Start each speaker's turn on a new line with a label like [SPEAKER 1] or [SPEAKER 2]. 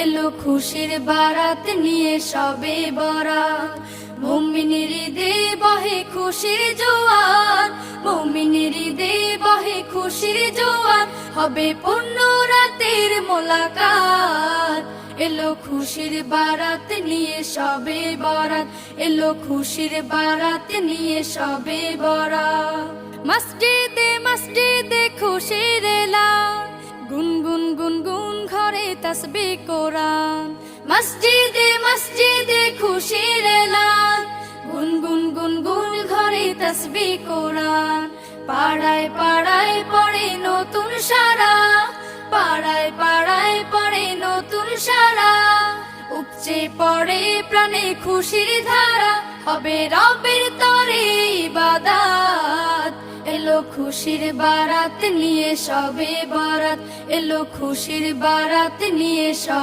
[SPEAKER 1] এলো খুশির বারাত নিয়ে সবে বরাত। মুমিনের ঈদে বহে খুশির জোয়ার, মুমিনের ঈদে বহে খুশির জোয়ার, হবে পূর্ণ রাতের মোলাকাত। এলো খুশির বারাত নিয়ে সবে বরাত, এলো খুশির বারাত নিয়ে সবে বরাত। মসজিদে মসজিদে খুশির এলান, গুনগুন গুনগুন ঘরে তাসবিহ কোরআন। মসজিদে মসজিদে খুশির এলান, গুনগুন গুনগুন ঘরে তাসবিহ কোরআন। পাড়ায় পাড়ায় পড়ে নতুন সারা, পাড়ায় পাড়ায় পড়ে নতুন সারা। উপচে পড়ে প্রাণে খুশির ধারা, হবে রবের তরে ইবাদত। এলো খুশির বারাত নিয়ে সবে বরাত, এলো খুশির বারাত নিয়ে সবে